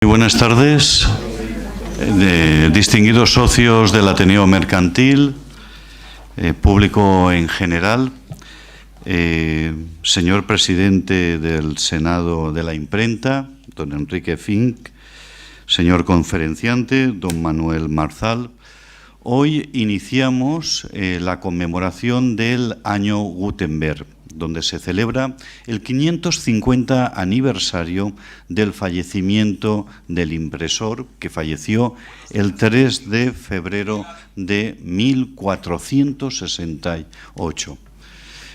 buenas tardes, distinguidos socios del Ateneo Mercantil, público en general, señor presidente del Senado de la Imprenta, don Enrique Fink, señor conferenciante, don Manuel Marzal. Hoy iniciamos la conmemoración del Año Gutenberg, donde se celebra el 550 aniversario del fallecimiento del impresor, que falleció el 3 de febrero de 1468.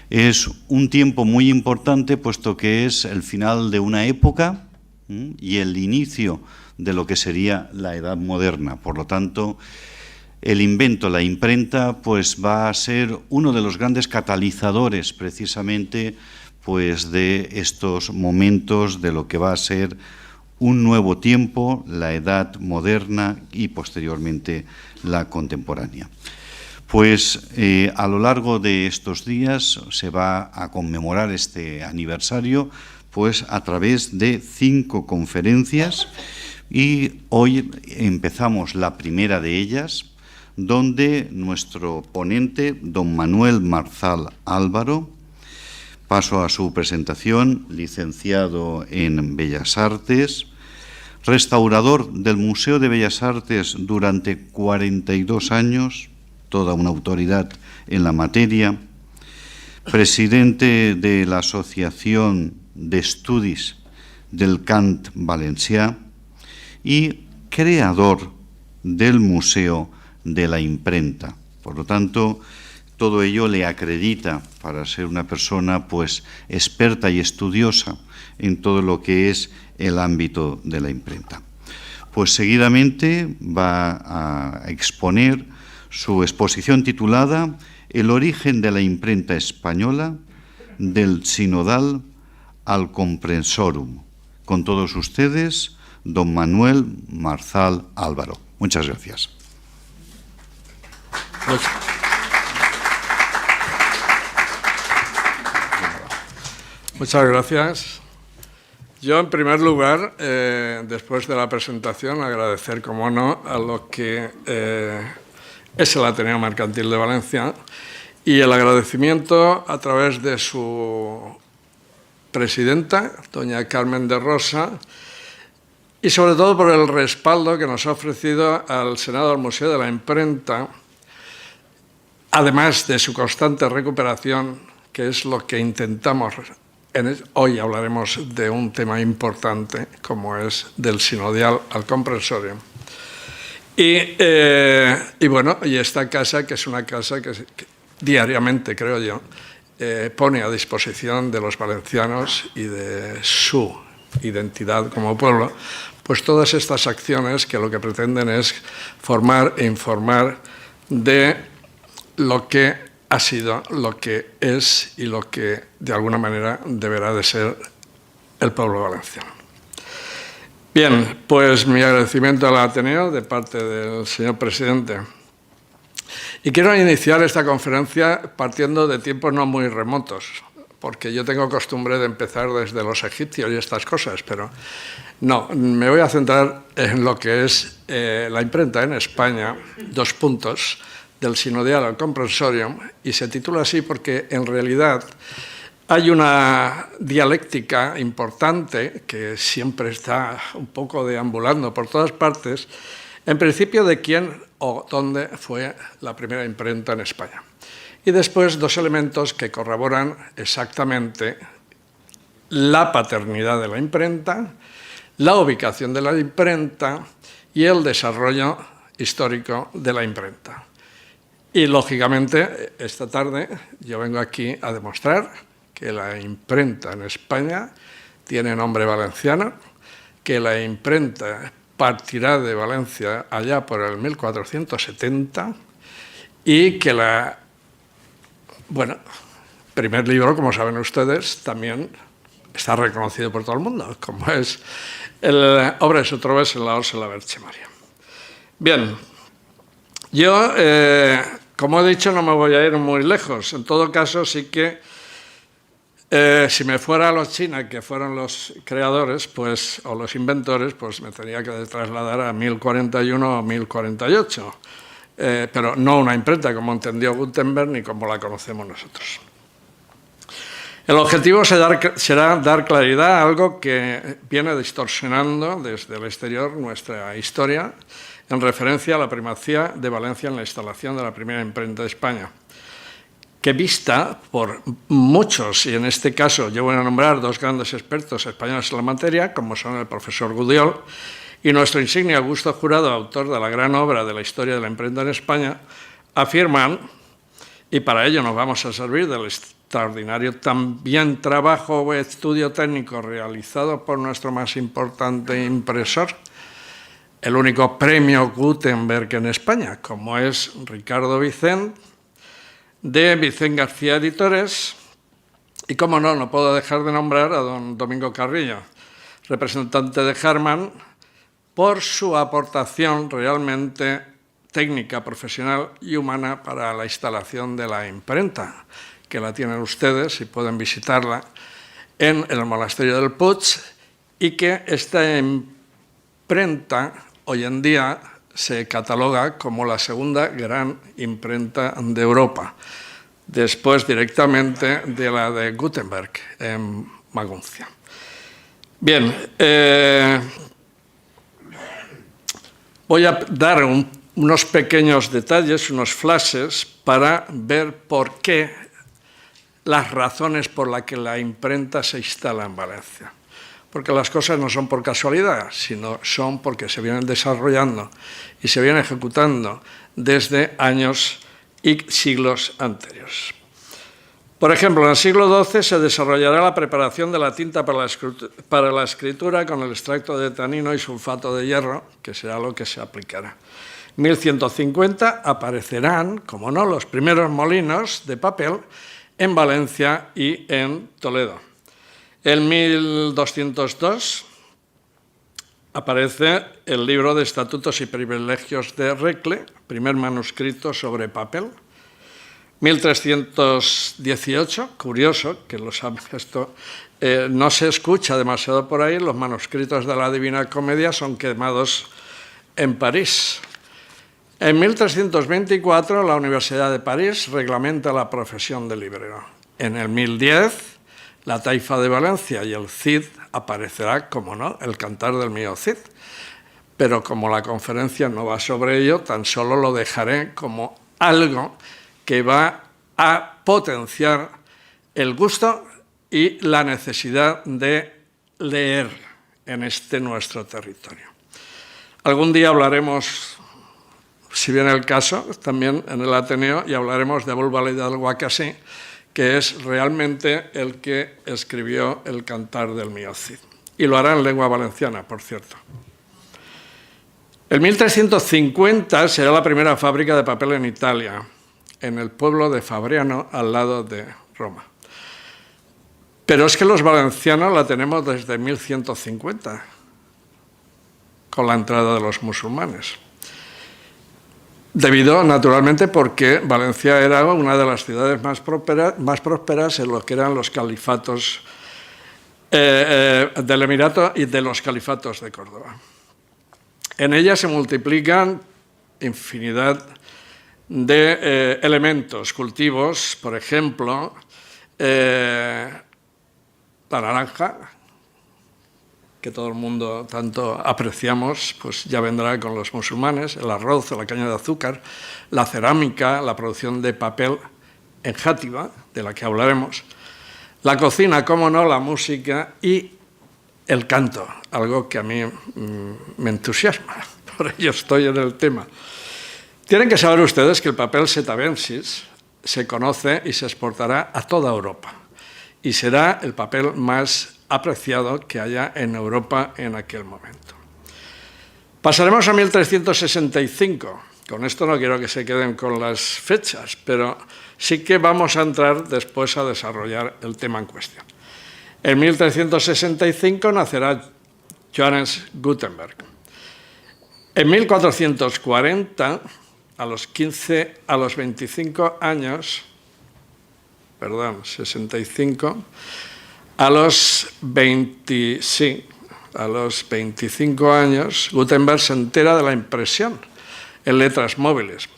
Es un tiempo muy importante, puesto que es el final de una época y el inicio de lo que sería la Edad Moderna. Por lo tanto, el invento, la imprenta, pues va a ser uno de los grandes catalizadores, precisamente, pues de estos momentos de lo que va a ser un nuevo tiempo, la Edad Moderna y posteriormente la contemporánea. Pues a lo largo de estos días se va a conmemorar este aniversario, pues a través de 5 conferencias, y hoy empezamos la primera de ellas, donde nuestro ponente, don Manuel Marzal Álvaro, paso a su presentación, licenciado en Bellas Artes, restaurador del Museo de Bellas Artes durante 42 años, toda una autoridad en la materia, presidente de la Asociación de Estudis del Cant Valencià y creador del Museo de la Imprenta. Por lo tanto, todo ello le acredita para ser una persona pues experta y estudiosa en todo lo que es el ámbito de la imprenta. Pues seguidamente va a exponer su exposición titulada El origen de la imprenta española, del sinodal al comprensorum. Con todos ustedes, don Manuel Marzal Álvaro. Muchas gracias. Muchas gracias. Yo, en primer lugar, después de la presentación, agradecer, como no, a lo que es el Ateneo Mercantil de Valencia, y el agradecimiento a través de su presidenta, doña Carmen de Rosa, y sobre todo por el respaldo que nos ha ofrecido al Senado del Museo de la Imprenta, además de su constante recuperación, que es lo que intentamos. Hoy hablaremos de un tema importante, como es del sinodial al comprensorium. Y esta casa, que es una casa que diariamente, creo yo, pone a disposición de los valencianos y de su identidad como pueblo, pues todas estas acciones que lo que pretenden es formar e informar de lo que ha sido, lo que es y lo que de alguna manera deberá de ser el pueblo valenciano. Bien, pues mi agradecimiento al Ateneo de parte del señor presidente. Y quiero iniciar esta conferencia partiendo de tiempos no muy remotos, porque yo tengo costumbre de empezar desde los egipcios y estas cosas, pero no, me voy a centrar en lo que es la imprenta en España, 2 puntos, del sinodial al comprensorium, y se titula así porque en realidad hay una dialéctica importante que siempre está un poco deambulando por todas partes, en principio de quién o dónde fue la primera imprenta en España. Y después 2 elementos que corroboran exactamente la paternidad de la imprenta, la ubicación de la imprenta y el desarrollo histórico de la imprenta. Y, lógicamente, esta tarde yo vengo aquí a demostrar que la imprenta en España tiene nombre valenciano, que la imprenta partirá de Valencia allá por el 1470 y que primer libro, como saben ustedes, también está reconocido por todo el mundo, como es Obres o trobes en la Orsa la Verge Maria. Bien, yo, como he dicho, no me voy a ir muy lejos. En todo caso, sí que Si me fuera a los chinos, que fueron los creadores, pues, o los inventores, pues me tenía que trasladar a 1041 o 1048. Pero no una imprenta como entendió Gutenberg ni como la conocemos nosotros. El objetivo será dar claridad a algo que viene distorsionando desde el exterior nuestra historia en referencia a la primacía de Valencia en la instalación de la primera imprenta de España, que vista por muchos, y en este caso yo voy a nombrar dos grandes expertos españoles en la materia, como son el profesor Gudiol y nuestro insigne Augusto Jurado, autor de la gran obra de la historia de la imprenta en España, afirman, y para ello nos vamos a servir del extraordinario también trabajo o estudio técnico realizado por nuestro más importante impresor, el único premio Gutenberg en España, como es Ricardo Vicent, de Vicent García Editores, y como no puedo dejar de nombrar a don Domingo Carrillo, representante de Harman, por su aportación realmente técnica, profesional y humana para la instalación de la imprenta, que la tienen ustedes y pueden visitarla en el monasterio del Puig, y que esta imprenta hoy en día se cataloga como la segunda gran imprenta de Europa, después directamente de la de Gutenberg en Maguncia. Bien, voy a dar unos pequeños detalles, unos flashes, para ver por qué, las razones por las que la imprenta se instala en Valencia. Porque las cosas no son por casualidad, sino son porque se vienen desarrollando y se vienen ejecutando desde años y siglos anteriores. Por ejemplo, en el siglo XII se desarrollará la preparación de la tinta para la escritura con el extracto de tanino y sulfato de hierro, que será lo que se aplicará. En 1150 aparecerán, como no, los primeros molinos de papel en Valencia y en Toledo. En 1202 aparece el libro de Estatutos y Privilegios de Recle, primer manuscrito sobre papel. 1318, curioso, que esto no se escucha demasiado por ahí, los manuscritos de la Divina Comedia son quemados en París. En 1324 la Universidad de París reglamenta la profesión de librero. En el 1010 la Taifa de Valencia y el Cid aparecerá, como no, el Cantar del mío Cid. Pero como la conferencia no va sobre ello, tan solo lo dejaré como algo que va a potenciar el gusto y la necesidad de leer en este nuestro territorio. Algún día hablaremos, si viene el caso, también en el Ateneo, y hablaremos de Abul Walid al-Waqasi, que es realmente el que escribió el Cantar del mío Cid. Y lo hará en lengua valenciana, por cierto. En 1350 será la primera fábrica de papel en Italia, en el pueblo de Fabriano, al lado de Roma. Pero es que los valencianos la tenemos desde 1150, con la entrada de los musulmanes. Debido, naturalmente, porque Valencia era una de las ciudades más prósperas en lo que eran los califatos del Emirato y de los califatos de Córdoba. En ella se multiplican infinidad de elementos, cultivos, por ejemplo, la naranja, que todo el mundo tanto apreciamos, pues ya vendrá con los musulmanes, el arroz, la caña de azúcar, la cerámica, la producción de papel en Játiva, de la que hablaremos, la cocina, cómo no, la música y el canto, algo que a mí me entusiasma, por ello estoy en el tema. Tienen que saber ustedes que el papel setavensis se conoce y se exportará a toda Europa y será el papel más apreciado que haya en Europa en aquel momento. Pasaremos a 1365. Con esto no quiero que se queden con las fechas, pero sí que vamos a entrar después a desarrollar el tema en cuestión. En 1365 nacerá Johannes Gutenberg. En 1440, a los 25 años, 65, a los 25 años, Gutenberg se entera de la impresión en letras móviles.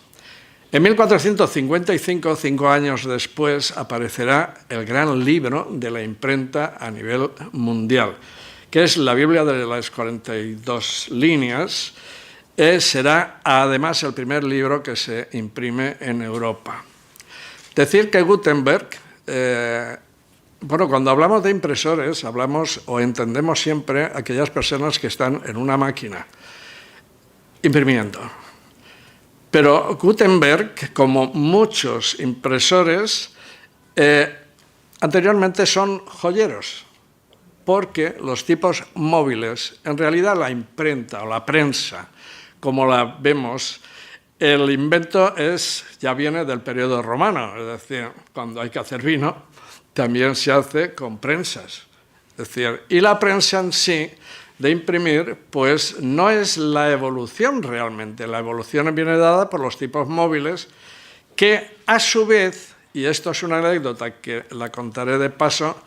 En 1455, 5 años después, aparecerá el gran libro de la imprenta a nivel mundial, que es la Biblia de las 42 líneas. Será además el primer libro que se imprime en Europa. Decir que Gutenberg, cuando hablamos de impresores, hablamos o entendemos siempre a aquellas personas que están en una máquina imprimiendo. Pero Gutenberg, como muchos impresores, anteriormente son joyeros, porque los tipos móviles, en realidad la imprenta o la prensa, como la vemos, el invento ya viene del periodo romano, es decir, cuando hay que hacer vino, también se hace con prensas. Es decir, y la prensa en sí, de imprimir, pues no es la evolución realmente. La evolución viene dada por los tipos móviles que, a su vez, y esto es una anécdota que la contaré de paso,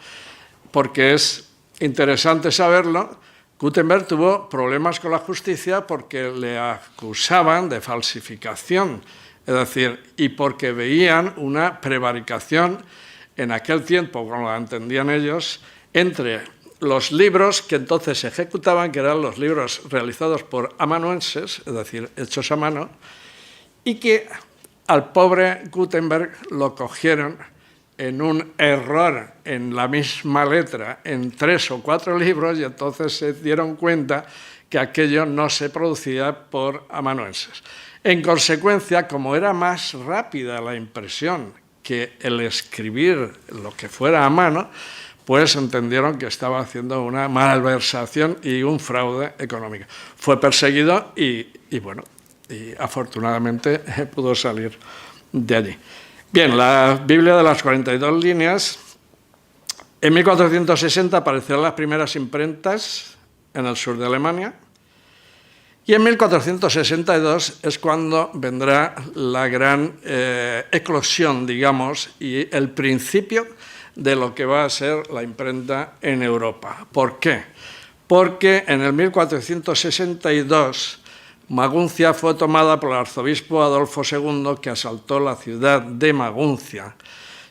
porque es interesante saberlo, Gutenberg tuvo problemas con la justicia porque le acusaban de falsificación, es decir, y porque veían una prevaricación en aquel tiempo, como la entendían ellos, entre los libros que entonces se ejecutaban, que eran los libros realizados por amanuenses, es decir, hechos a mano, y que al pobre Gutenberg lo cogieron en un error en la misma letra, en 3 o 4 libros, y entonces se dieron cuenta que aquello no se producía por amanuenses. En consecuencia, como era más rápida la impresión que el escribir lo que fuera a mano, pues entendieron que estaba haciendo una malversación y un fraude económico. Fue perseguido y afortunadamente pudo salir de allí. Bien, la Biblia de las 42 líneas. En 1460 aparecieron las primeras imprentas en el sur de Alemania y en 1462 es cuando vendrá la gran eclosión, digamos, y el principio de lo que va a ser la imprenta en Europa. ¿Por qué? Porque en el 1462 Maguncia fue tomada por el arzobispo Adolfo II, que asaltó la ciudad de Maguncia,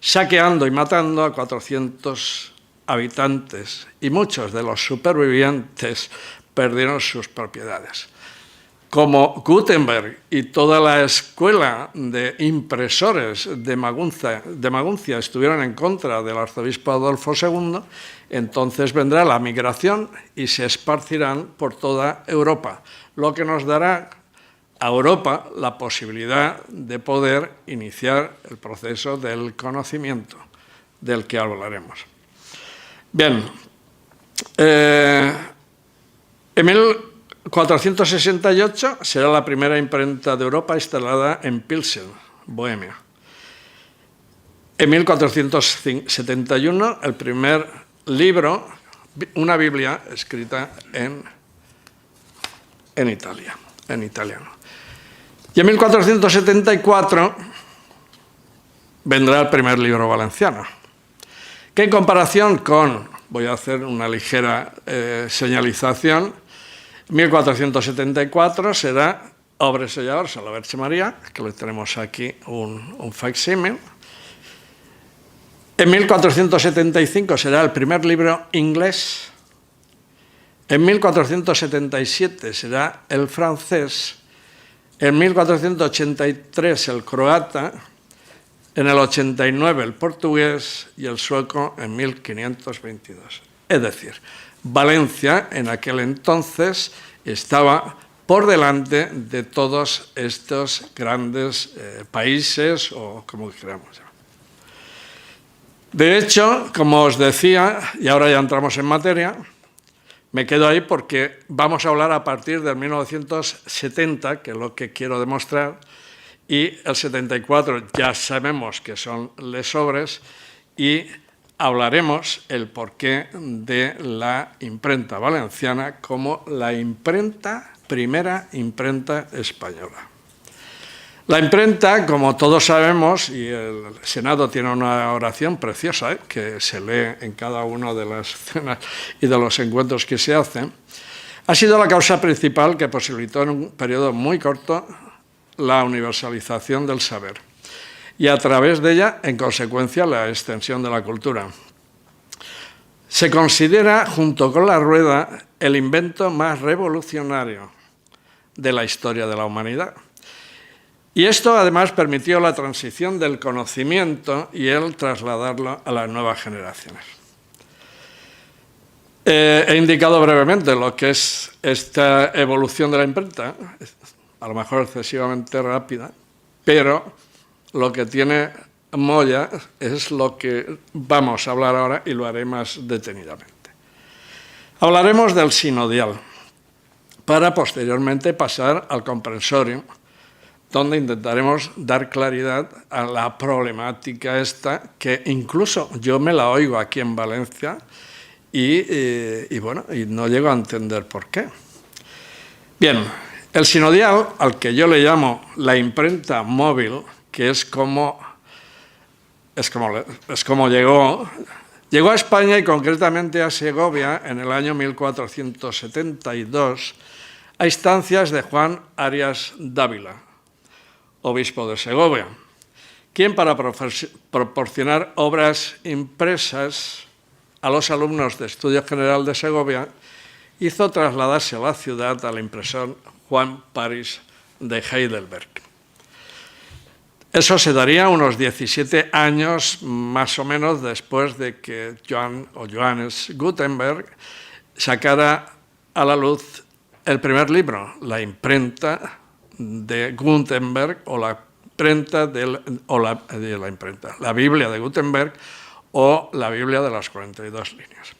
saqueando y matando a 400 habitantes, y muchos de los supervivientes perdieron sus propiedades. Como Gutenberg y toda la escuela de impresores de Maguncia estuvieron en contra del arzobispo Adolfo II, entonces vendrá la migración y se esparcirán por toda Europa, lo que nos dará a Europa la posibilidad de poder iniciar el proceso del conocimiento, del que hablaremos. Bien, en 1468 será la primera imprenta de Europa instalada en Pilsen, Bohemia. En 1471 el primer libro, una Biblia escrita en italiano. Y en 1474 vendrá el primer libro valenciano, que en comparación con, voy a hacer una ligera señalización, 1474 será Obres Selladors a la Verge María, que le tenemos aquí un facsímil. En 1475 será el primer libro inglés. En 1477 será el francés. En 1483 el croata. En el 89 el portugués y el sueco en 1522. Es decir, Valencia en aquel entonces estaba por delante de todos estos grandes países o como queramos llamar. De hecho, como os decía, y ahora ya entramos en materia, me quedo ahí porque vamos a hablar a partir del 1970, que es lo que quiero demostrar, y el 74 ya sabemos que son les obres, y hablaremos el porqué de la imprenta valenciana como la primera imprenta española. La imprenta, como todos sabemos, y el Senado tiene una oración preciosa, que se lee en cada una de las cenas y de los encuentros que se hacen, ha sido la causa principal que posibilitó en un periodo muy corto la universalización del saber y a través de ella, en consecuencia, la extensión de la cultura. Se considera, junto con la rueda, el invento más revolucionario de la historia de la humanidad. Y esto, además, permitió la transición del conocimiento y el trasladarlo a las nuevas generaciones. He indicado brevemente lo que es esta evolución de la imprenta, a lo mejor excesivamente rápida, pero lo que tiene Moya es lo que vamos a hablar ahora y lo haré más detenidamente. Hablaremos del sinodial, para posteriormente pasar al comprensorium, donde intentaremos dar claridad a la problemática esta, que incluso yo me la oigo aquí en Valencia y no llego a entender por qué. Bien, el sinodial, al que yo le llamo la imprenta móvil, que es como llegó a España y concretamente a Segovia en el año 1472, a instancias de Juan Arias Dávila, obispo de Segovia, quien para proporcionar obras impresas a los alumnos de Estudio General de Segovia hizo trasladarse a la ciudad al impresor Juan Paris de Heidelberg. Eso se daría unos 17 años más o menos después de que Johannes Gutenberg sacara a la luz el primer libro, la imprenta de Gutenberg la Biblia de Gutenberg o la Biblia de las 42 líneas.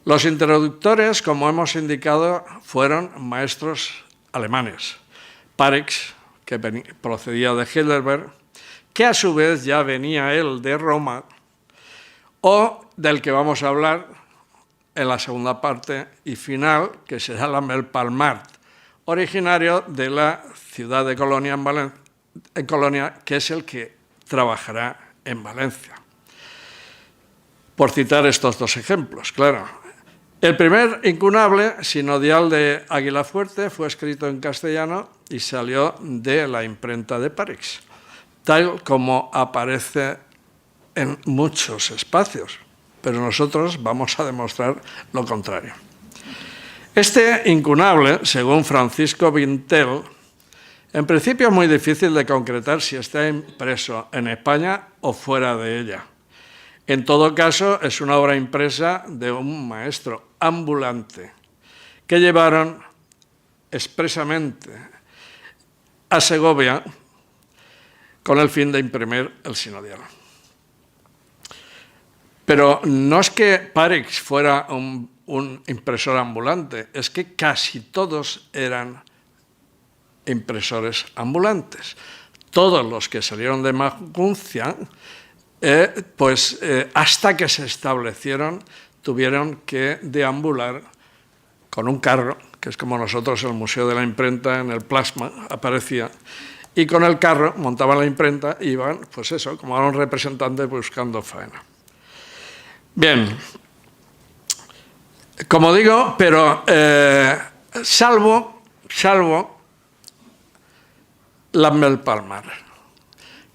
Los introductores, como hemos indicado, fueron maestros alemanes, Parix, que procedía de Heidelberg, que a su vez ya venía él de Roma, o del que vamos a hablar en la segunda parte y final, que será Lambert Palmart, originario de la ciudad de Colonia, en Colonia, que es el que trabajará en Valencia. Por citar estos dos ejemplos, claro. El primer incunable sinodial de Aguilafuerte fue escrito en castellano y salió de la imprenta de París, tal como aparece en muchos espacios, pero nosotros vamos a demostrar lo contrario. Este incunable, según Francisco Vintel, en principio es muy difícil de concretar si está impreso en España o fuera de ella. En todo caso, es una obra impresa de un maestro ambulante que llevaron expresamente a Segovia con el fin de imprimir el sinodial. Pero no es que Parix fuera un impresor ambulante, es que casi todos eran impresores ambulantes. Todos los que salieron de Maguncia, hasta que se establecieron, tuvieron que deambular con un carro, que es como nosotros el Museo de la Imprenta en el Plasma aparecía, y con el carro montaban la imprenta y iban, pues eso, como eran representantes buscando faena. Bien, como digo, pero salvo Lambert Palmart.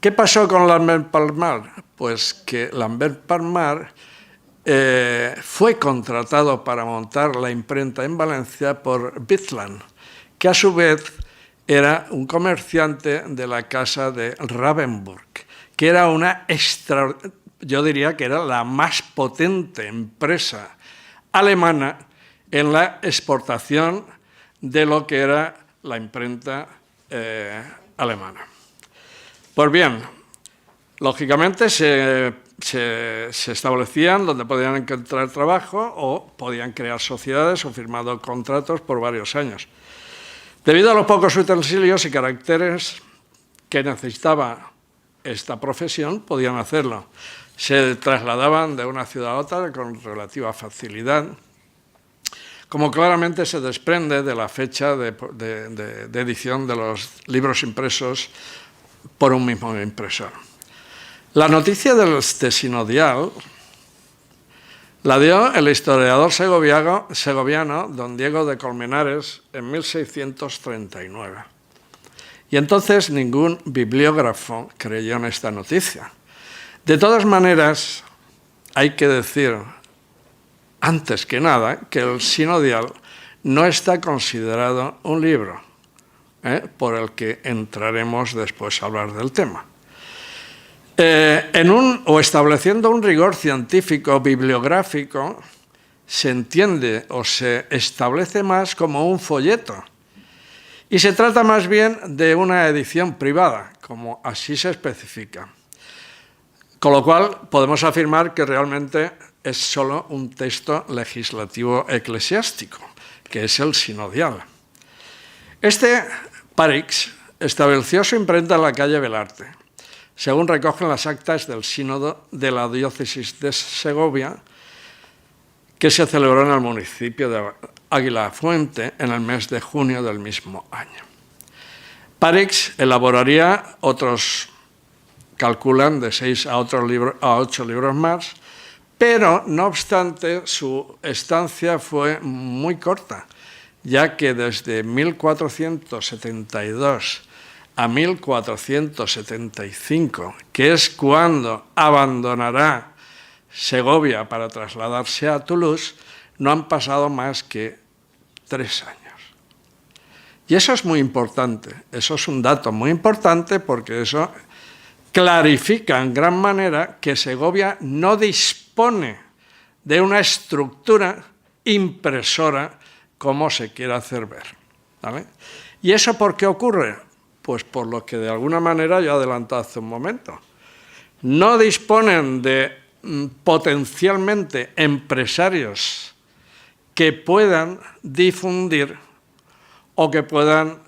¿Qué pasó con Lambert Palmart? Pues que Lambert Palmart fue contratado para montar la imprenta en Valencia por Birtland, que a su vez era un comerciante de la casa de Ravensburg, que era yo diría que era la más potente empresa alemana en la exportación de lo que era la imprenta alemana. Pues bien, lógicamente se establecían donde podían encontrar trabajo o podían crear sociedades o firmar contratos por varios años. Debido a los pocos utensilios y caracteres que necesitaba esta profesión, podían hacerlo. Se trasladaban de una ciudad a otra con relativa facilidad. como claramente se desprende de la fecha de edición de los libros impresos por un mismo impresor. La noticia del sinodial la dio el historiador segoviano don Diego de Colmenares en 1639. Y entonces ningún bibliógrafo creyó en esta noticia. De todas maneras, hay que decir, antes que nada, que el sinodial no está considerado un libro, por el que entraremos después a hablar del tema. Estableciendo un rigor científico bibliográfico, se entiende o se establece más como un folleto. Y se trata más bien de una edición privada, como así se especifica. Con lo cual, podemos afirmar que realmente es solo un texto legislativo eclesiástico, que es el sinodial. Este Parix estableció su imprenta en la calle Belarte, según recogen las actas del sínodo de la diócesis de Segovia, que se celebró en el municipio de Aguilafuente en el mes de junio del mismo año. Parix elaboraría otros, calculan, de 6 a 8 libros más, pero no obstante su estancia fue muy corta, ya que desde 1472 a 1475, que es cuando abandonará Segovia para trasladarse a Toulouse, no han pasado más que 3 años. Y eso es muy importante, eso es un dato muy importante porque eso clarifica en gran manera que Segovia no dispone de una estructura impresora como se quiere hacer ver, ¿vale? ¿Y eso por qué ocurre? Pues por lo que de alguna manera yo adelanté hace un momento. No disponen de potencialmente empresarios que puedan difundir o que puedan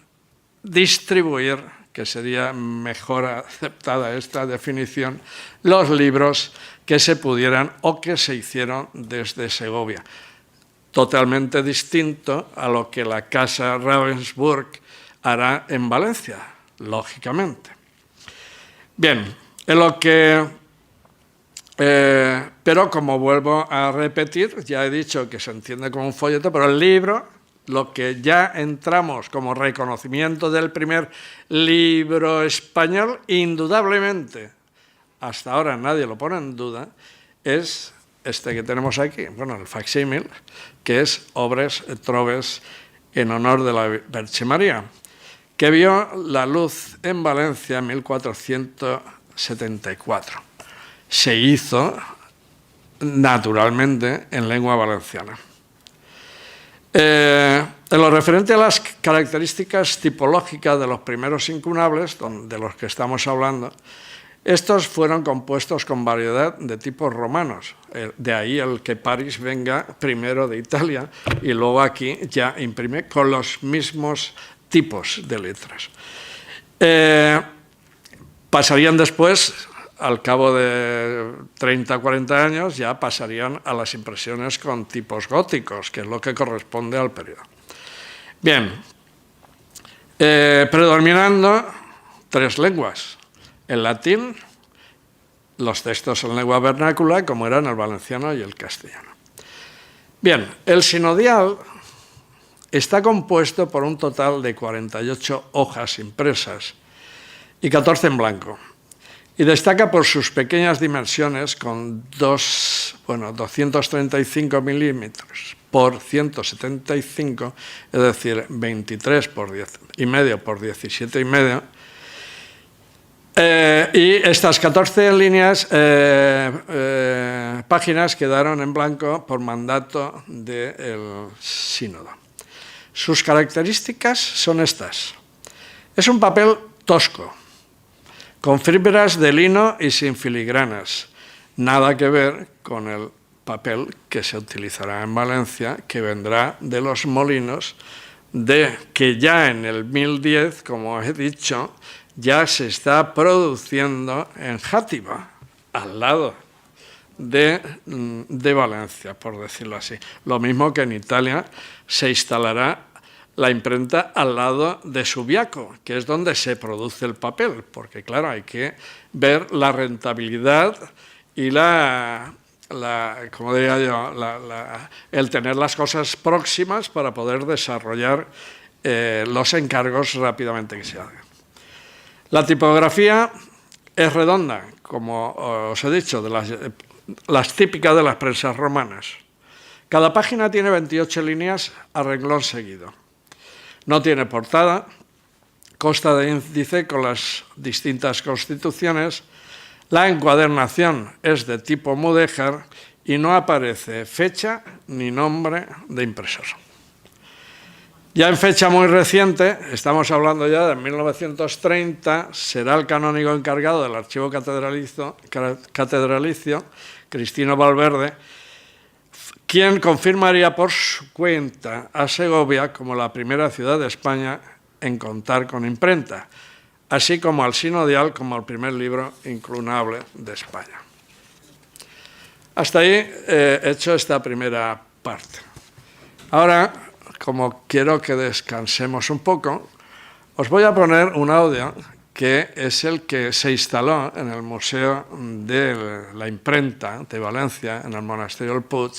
distribuir, que sería mejor aceptada esta definición, los libros que se pudieran o que se hicieron desde Segovia. Totalmente distinto a lo que la Casa Ravensburg hará en Valencia, lógicamente. Bien, en lo que... pero como vuelvo a repetir, ya he dicho que se entiende como un folleto, pero el libro, lo que ya entramos como reconocimiento del primer libro español, indudablemente, hasta ahora nadie lo pone en duda, es este que tenemos aquí, bueno, el facsímil, que es Obres et Trobes en honor de la Virgen María, que vio la luz en Valencia en 1474. Se hizo, naturalmente, en lengua valenciana. En lo referente a las características tipológicas de los primeros incunables, de los que estamos hablando, estos fueron compuestos con variedad de tipos romanos. De ahí el que Parix venga primero de Italia y luego aquí ya imprime con los mismos tipos de letras. Pasarían después, al cabo de 30 o 40 años, ya pasarían a las impresiones con tipos góticos, que es lo que corresponde al periodo. Bien, predominando 3 lenguas. El latín, los textos en lengua vernácula, como eran el valenciano y el castellano. Bien, el sinodial está compuesto por un total de 48 hojas impresas y 14 en blanco. Y destaca por sus pequeñas dimensiones con 235 milímetros por 175, es decir, 23 por 10,5 por 17,5. Y estas 14 líneas, páginas quedaron en blanco por mandato del sínodo. Sus características son estas. Es un papel tosco, con fibras de lino y sin filigranas. Nada que ver con el papel que se utilizará en Valencia, que vendrá de los molinos, que ya en el 1010, como he dicho, ya se está produciendo en Játiva, al lado de Valencia, por decirlo así. Lo mismo que en Italia se instalará la imprenta al lado de Subiaco, que es donde se produce el papel, porque claro, hay que ver la rentabilidad y como diría yo, el tener las cosas próximas para poder desarrollar los encargos rápidamente que se hagan. La tipografía es redonda, como os he dicho, de las típicas de las prensas romanas. Cada página tiene 28 líneas a renglón seguido. No tiene portada, consta de índice con las distintas constituciones. La encuadernación es de tipo mudéjar y no aparece fecha ni nombre de impresor. Ya en fecha muy reciente, estamos hablando ya de 1930, será el canónigo encargado del archivo catedralicio, Cristino Valverde, quien confirmaría por su cuenta a Segovia como la primera ciudad de España en contar con imprenta, así como al Sinodial como el primer libro inclunable de España. Hasta ahí he hecho esta primera parte. Ahora, como quiero que descansemos un poco, os voy a poner un audio que es el que se instaló en el Museo de la Imprenta de Valencia, en el Monasterio del Puig,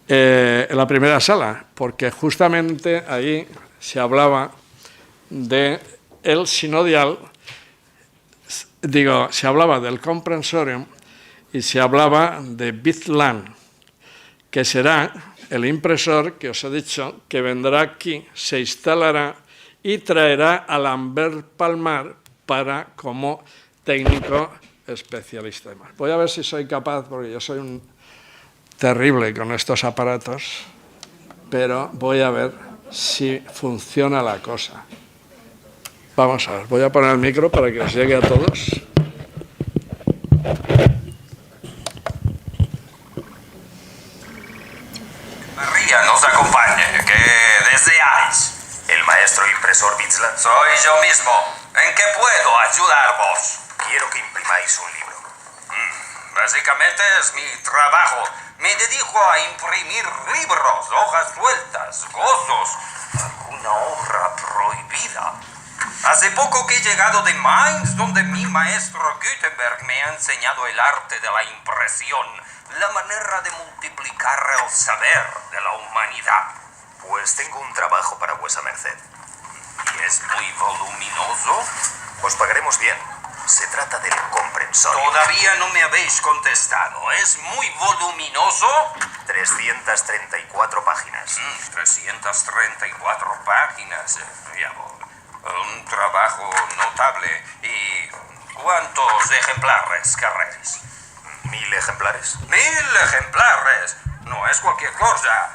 en la primera sala, porque justamente ahí se hablaba del sinodial, se hablaba del comprensorium y se hablaba de Bizlan, que será el impresor que os he dicho que vendrá aquí, se instalará y traerá a Lambert Palmar como técnico especialista. Voy a ver si soy capaz, porque yo soy un terrible con estos aparatos, pero voy a ver si funciona la cosa. Vamos a ver, voy a poner el micro para que os llegue a todos. María nos acompañe. ¿Qué deseáis? ¿El maestro impresor Bizlan? Soy yo mismo. ¿En qué puedo ayudaros? Quiero que imprimáis un libro. Básicamente es mi trabajo. Me dedico a imprimir libros, hojas sueltas, gozos, alguna obra prohibida. Hace poco que he llegado de Mainz, donde mi maestro Gutenberg me ha enseñado el arte de la impresión, la manera de multiplicar el saber de la humanidad. Pues tengo un trabajo para vuesa merced. ¿Y es muy voluminoso? Os pagaremos bien. Se trata del comprensorio. Todavía no me habéis contestado. ¿Es muy voluminoso? 334 páginas. 334 páginas. Ya voy. Un trabajo notable. ¿Y cuántos ejemplares querréis? 1000 ejemplares. 1000 ejemplares. No es cualquier cosa.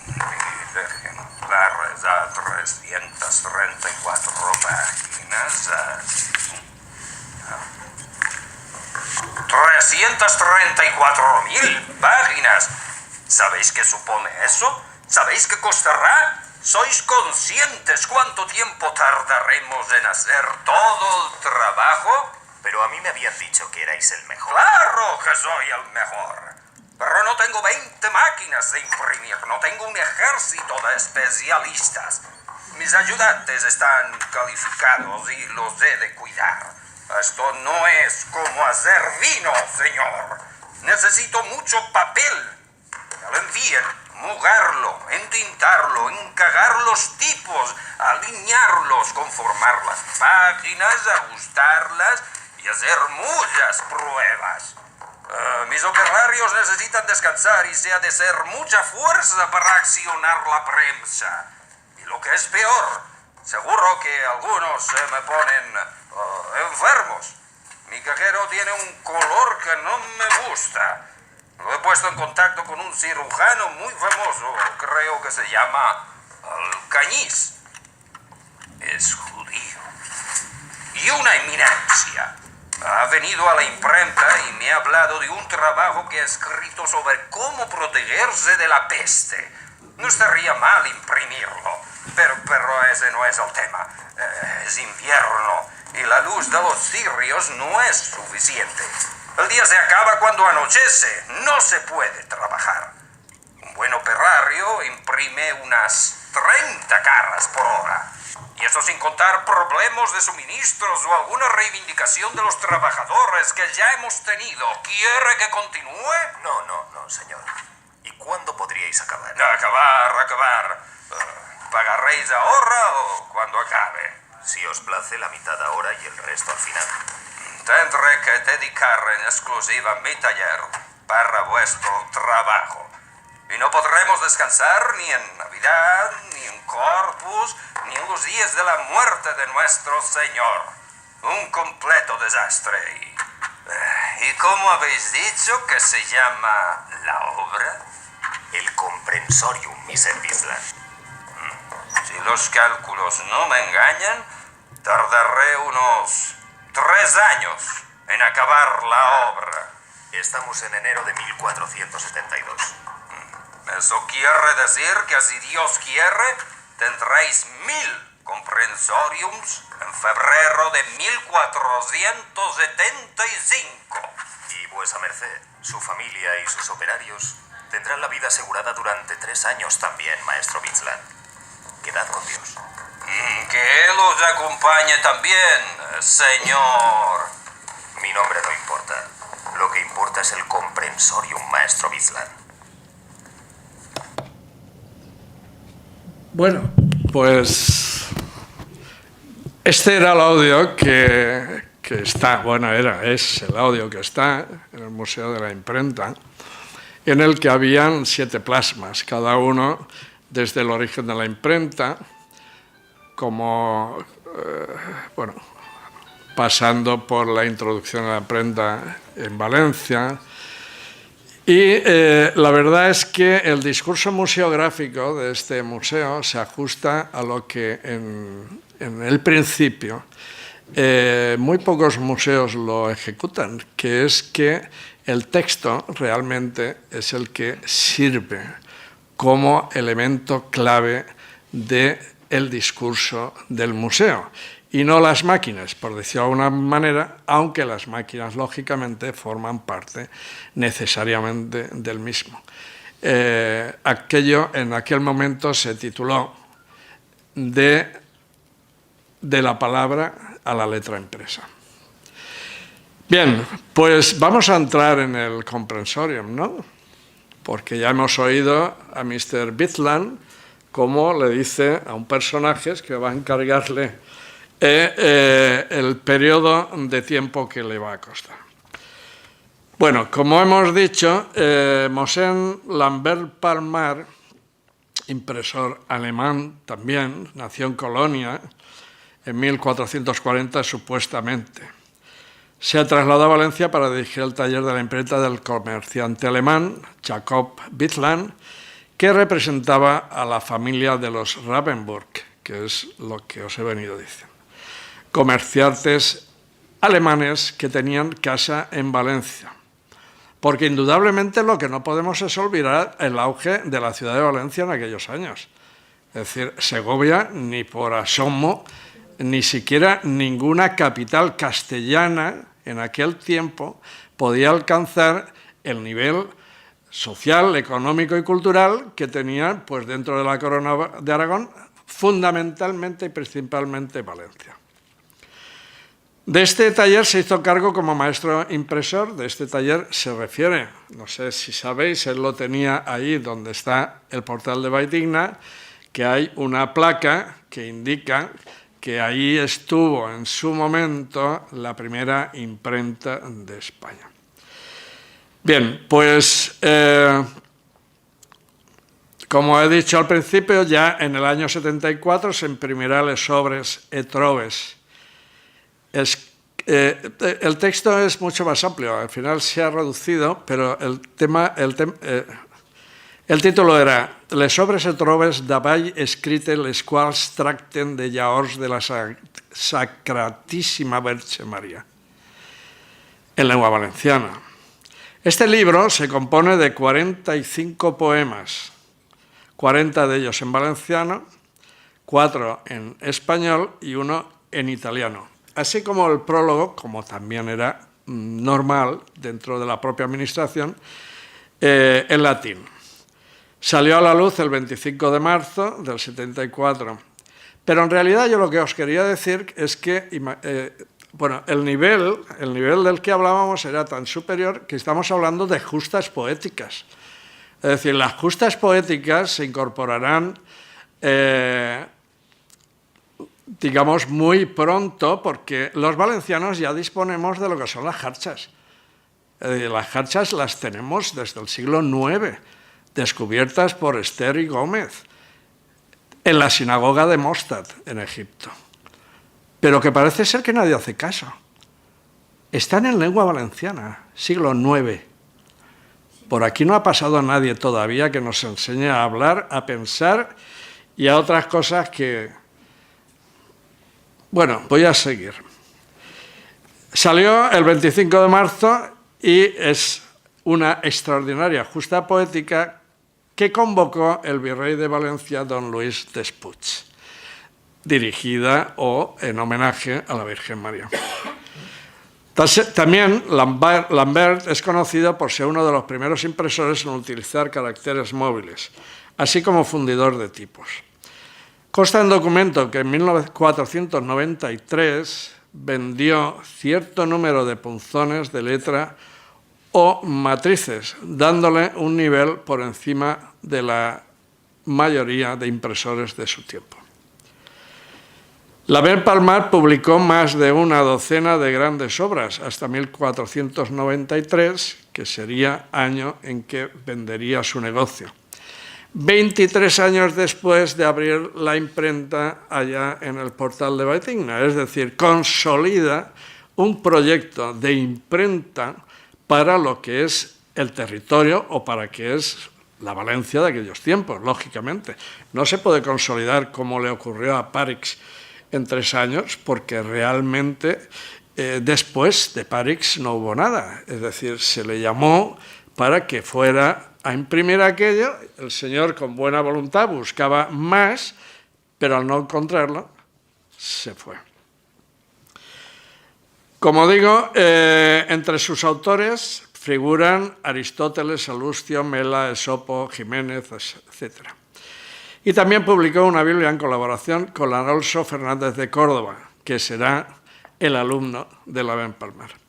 1000 ejemplares a 334 páginas. 334.000 páginas. ¿Sabéis qué supone eso? ¿Sabéis qué costará? ¿Sois conscientes cuánto tiempo tardaremos en hacer todo el trabajo? Pero a mí me habían dicho que erais el mejor. ¡Claro que soy el mejor! Pero no tengo 20 máquinas de imprimir, no tengo un ejército de especialistas. Mis ayudantes están calificados y los he de cuidar. Esto no es como hacer vino, señor. Necesito mucho papel. Me lo envíen, mojarlo, entintarlo, encajar los tipos, alinearlos, conformar las páginas, ajustarlas y hacer muchas pruebas. Mis operarios necesitan descansar y se ha de ser mucha fuerza para accionar la prensa. Y lo que es peor, seguro que algunos se me ponen enfermos. Mi cajero tiene un color que no me gusta. Lo he puesto en contacto con un cirujano muy famoso, creo que se llama Alcañiz. Es judío. Y una eminencia. Ha venido a la imprenta y me ha hablado de un trabajo que ha escrito sobre cómo protegerse de la peste. No estaría mal imprimirlo, pero ese no es el tema. Es invierno y la luz de los cirios no es suficiente. El día se acaba cuando anochece. No se puede trabajar. Un buen operario imprime unas 30 carras por hora. Y eso sin contar problemas de suministros o alguna reivindicación de los trabajadores que ya hemos tenido. ¿Quiere que continúe? No, señor. ¿Y cuándo podríais acabar? Acabar. ¿Pagaréis ahora o cuando acabe? Si os place, la mitad ahora y el resto al final. Tendré que dedicar en exclusiva mi taller para vuestro trabajo. Y no podremos descansar ni en Navidad, ni en Corpus, ni en los días de la muerte de nuestro Señor. Un completo desastre. ¿Y cómo habéis dicho que se llama la obra? El Comprensorium, Mr. Bisland. Si los cálculos no me engañan, tardaré unos 3 años en acabar la obra. Estamos en enero de 1472. Eso quiere decir que si Dios quiere, tendréis 1000 comprensoriums en febrero de 1475. Y vuesa merced, su familia y sus operarios tendrán la vida asegurada durante 3 años también, maestro Bisland. Quedad con Dios. Que Él os acompañe también, señor. Mi nombre no importa. Lo que importa es el Comprensorium, maestro Bisland. Bueno, pues este era el audio que está, es el audio que está en el Museo de la Imprenta, en el que habían 7 plasmas, cada uno desde el origen de la imprenta, como, pasando por la introducción a la imprenta en Valencia. Y la verdad es que el discurso museográfico de este museo se ajusta a lo que en el principio muy pocos museos lo ejecutan, que es que el texto realmente es el que sirve como elemento clave del discurso del museo, y no las máquinas, por decirlo de alguna manera, aunque las máquinas, lógicamente, forman parte necesariamente del mismo. Aquello en aquel momento se tituló de la palabra a la letra impresa. Bien, pues vamos a entrar en el comprensorium, ¿no? Porque ya hemos oído a Mr. Bisland cómo le dice a un personaje que va a encargarle el periodo de tiempo que le va a costar. Bueno, como hemos dicho, Mossèn Lambert Palmar, impresor alemán también, nació en Colonia en 1440 supuestamente. Se trasladó a Valencia para dirigir el taller de la imprenta del comerciante alemán Jacob Bisland, que representaba a la familia de los Ravensburg, que es lo que os he venido diciendo. Comerciantes alemanes que tenían casa en Valencia. Porque indudablemente lo que no podemos es olvidar el auge de la ciudad de Valencia en aquellos años. Es decir, Segovia, ni por asomo, ni siquiera ninguna capital castellana en aquel tiempo podía alcanzar el nivel social, económico y cultural que tenía pues, dentro de la Corona de Aragón, fundamentalmente y principalmente Valencia. De este taller se hizo cargo como maestro impresor. De este taller se refiere, no sé si sabéis, él lo tenía ahí donde está el portal de Valldigna, que hay una placa que indica que ahí estuvo en su momento la primera imprenta de España. Bien, pues como he dicho al principio, ya en el año 74 se imprimirá Les Obres et Troves. El texto es mucho más amplio, al final se ha reducido, pero el título era Les Obres et Troves d'avall escrites les quals tracten de llaors de la Sacratíssima Verge Maria, en lengua valenciana. Este libro se compone de 45 poemas, 40 de ellos en valenciano, 4 en español y 1 en italiano. Así como el prólogo, como también era normal dentro de la propia administración en latín. Salió a la luz el 25 de marzo del 74. Pero en realidad yo lo que os quería decir es que el nivel del que hablábamos era tan superior que estamos hablando de justas poéticas. Es decir, las justas poéticas se incorporarán, digamos, muy pronto, porque los valencianos ya disponemos de lo que son las jarchas. Las jarchas las tenemos desde el siglo IX, descubiertas por Ester y Gómez, en la sinagoga de Mostad, en Egipto. Pero que parece ser que nadie hace caso. Están en lengua valenciana, siglo IX. Por aquí no ha pasado nadie todavía que nos enseñe a hablar, a pensar y a otras cosas que... Bueno, voy a seguir. Salió el 25 de marzo y es una extraordinaria justa poética que convocó el virrey de Valencia, don Luis Despuig, dirigida o en homenaje a la Virgen María. También Lambert es conocido por ser uno de los primeros impresores en utilizar caracteres móviles, así como fundidor de tipos. Consta en documento que en 1493 vendió cierto número de punzones de letra o matrices, dándole un nivel por encima de la mayoría de impresores de su tiempo. Lambert Palmar publicó más de una docena de grandes obras, hasta 1493, que sería año en que vendería su negocio. 23 años después de abrir la imprenta allá en el portal de Valldigna, es decir, consolida un proyecto de imprenta para lo que es el territorio o para que es la Valencia de aquellos tiempos, lógicamente. No se puede consolidar como le ocurrió a Parix en 3 años, porque realmente después de Parix no hubo nada. Es decir, se le llamó para que fuera a imprimir aquello. El señor, con buena voluntad, buscaba más, pero al no encontrarlo, se fue. Como digo, entre sus autores figuran Aristóteles, Salustio, Mela, Esopo, Jiménez, etc. Y también publicó una Biblia en colaboración con Alonso Fernández de Córdoba, que será el alumno de Lambert Palmar.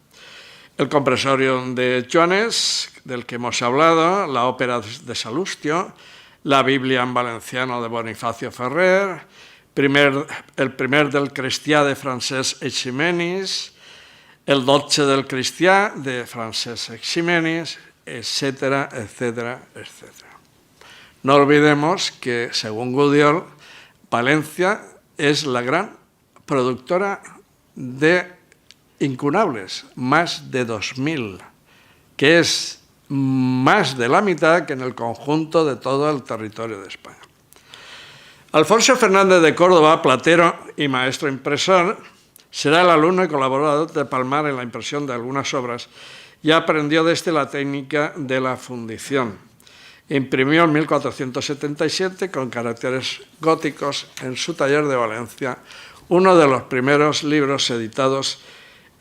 El Comprensorium de Joanes, del que hemos hablado, la ópera de Salustio, la Biblia en valenciano de Bonifacio Ferrer, el primer del Cristià de Francesc Eiximenis, el Dotze del Cristià de Francesc Eiximenis, etcétera, etcétera, etcétera. No olvidemos que, según Gudiol, Valencia es la gran productora de incunables, más de 2.000, que es más de la mitad que en el conjunto de todo el territorio de España. Alfonso Fernández de Córdoba, platero y maestro impresor, será el alumno y colaborador de Palmar en la impresión de algunas obras y aprendió desde la técnica de la fundición. Imprimió en 1477 con caracteres góticos en su taller de Valencia uno de los primeros libros editados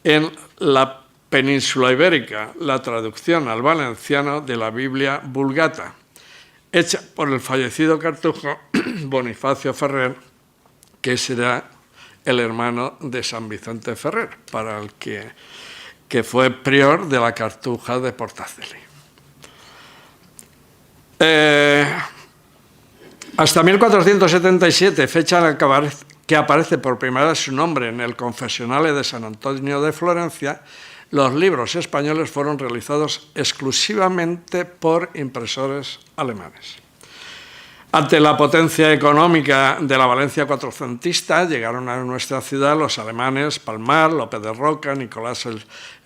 en la península ibérica, la traducción al valenciano de la Biblia Vulgata, hecha por el fallecido cartujo Bonifacio Ferrer, que será el hermano de San Vicente Ferrer, para el que fue prior de la Cartuja de Portaceli. Hasta 1477, fecha en la que aparece por primera vez su nombre en el Confessionale de San Antonio de Florencia, los libros españoles fueron realizados exclusivamente por impresores alemanes. Ante la potencia económica de la Valencia cuatrocentista, llegaron a nuestra ciudad los alemanes Palmar, López de Roca, Nicolás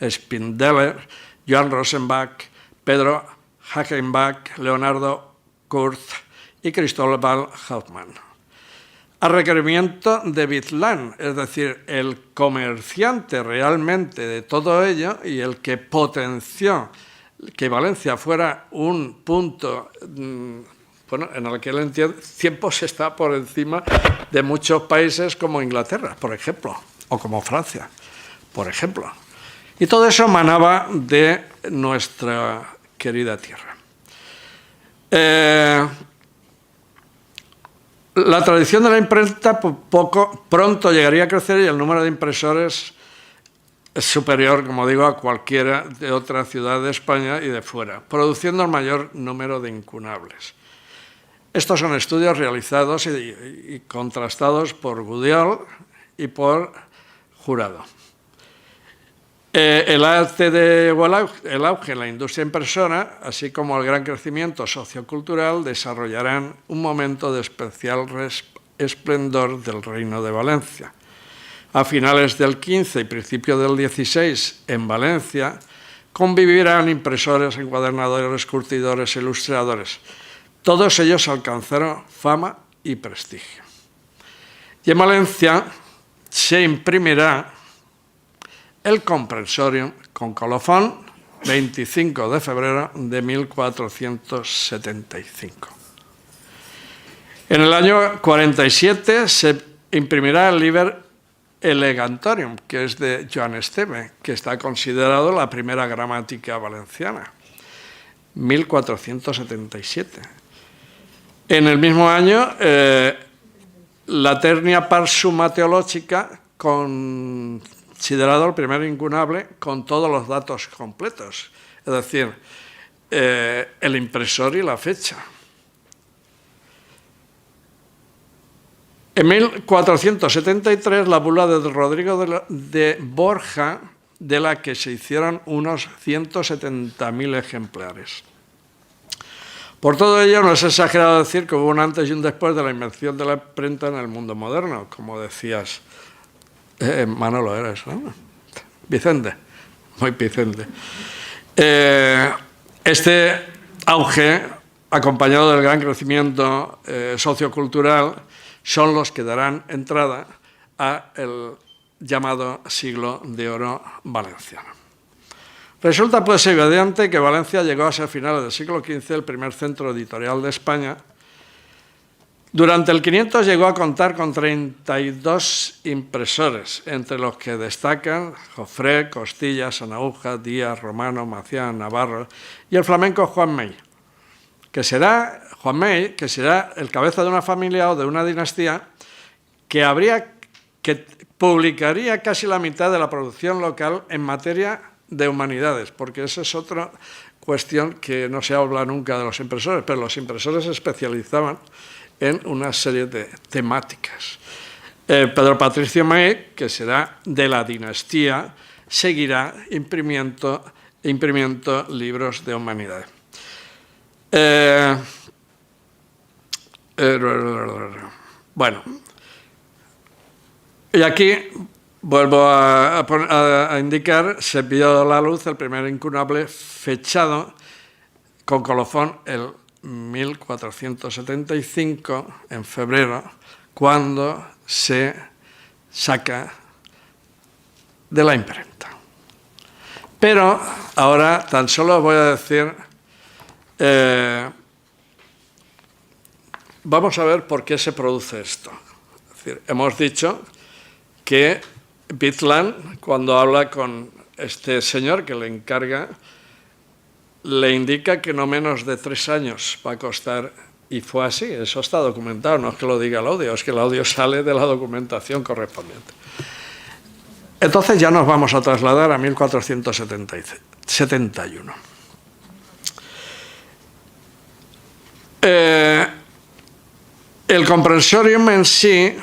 Spindeler, Johann Rosenbach, Pedro Hackenbach, Leonardo Kurz y Cristóbal Hauptmann. A requerimiento de Vitlán, es decir, el comerciante realmente de todo ello y el que potenció que Valencia fuera un punto, bueno, en aquel tiempo se está por encima de muchos países como Inglaterra, por ejemplo, o como Francia, por ejemplo, Y todo eso manaba de nuestra querida tierra. La tradición de la imprenta pronto llegaría a crecer y el número de impresores es superior, como digo, a cualquiera de otra ciudad de España y de fuera, produciendo el mayor número de incunables. Estos son estudios realizados y contrastados por Gudiol y por Jurado. El auge en la industria impresora, así como el gran crecimiento sociocultural, desarrollarán un momento de especial esplendor del Reino de Valencia. A finales del XV y principio del XVI, en Valencia, convivirán impresores, encuadernadores, curtidores, ilustradores. Todos ellos alcanzaron fama y prestigio. Y en Valencia se imprimirá el Comprensorium con colofón, 25 de febrero de 1475. En el año 47 se imprimirá el Liber Elegantorium, que es de Joan Esteve, que está considerado la primera gramática valenciana, 1477. En el mismo año, la Ternia Pars Summa Theologica, considerado el primer incunable con todos los datos completos, es decir, el impresor y la fecha. En 1473, la bula de Rodrigo de Borja, de la que se hicieron unos 170.000 ejemplares. Por todo ello, no es exagerado decir que hubo un antes y un después de la invención de la imprenta en el mundo moderno, como decías, Manolo eres, ¿no? Vicente, muy Vicente. Este auge, acompañado del gran crecimiento sociocultural, son los que darán entrada al llamado siglo de oro valenciano. Resulta pues evidente que Valencia llegó a ser a finales del siglo XV el primer centro editorial de España. Durante el 500 llegó a contar con 32 impresores, entre los que destacan Jofré, Costilla, Sanahúja, Díaz, Romano, Macián, Navarro y el flamenco Juan May, que será el cabeza de una familia o de una dinastía que publicaría casi la mitad de la producción local en materia de humanidades, porque esa es otra cuestión que no se habla nunca de los impresores, pero los impresores se especializaban en una serie de temáticas. Pedro Patricio May, que será de la dinastía, seguirá imprimiendo libros de humanidades. Bueno, y aquí vuelvo a indicar, se vio a la luz el primer incunable fechado con colofón el 1475, en febrero, cuando se saca de la imprenta. Pero ahora tan solo voy a decir, vamos a ver por qué se produce esto. Es decir, hemos dicho que Vigeland, cuando habla con este señor que le encarga, le indica que no menos de 3 años va a costar, y fue así, eso está documentado, no es que lo diga el audio, es que el audio sale de la documentación correspondiente. Entonces ya nos vamos a trasladar a 1471. El Comprensorium en sí,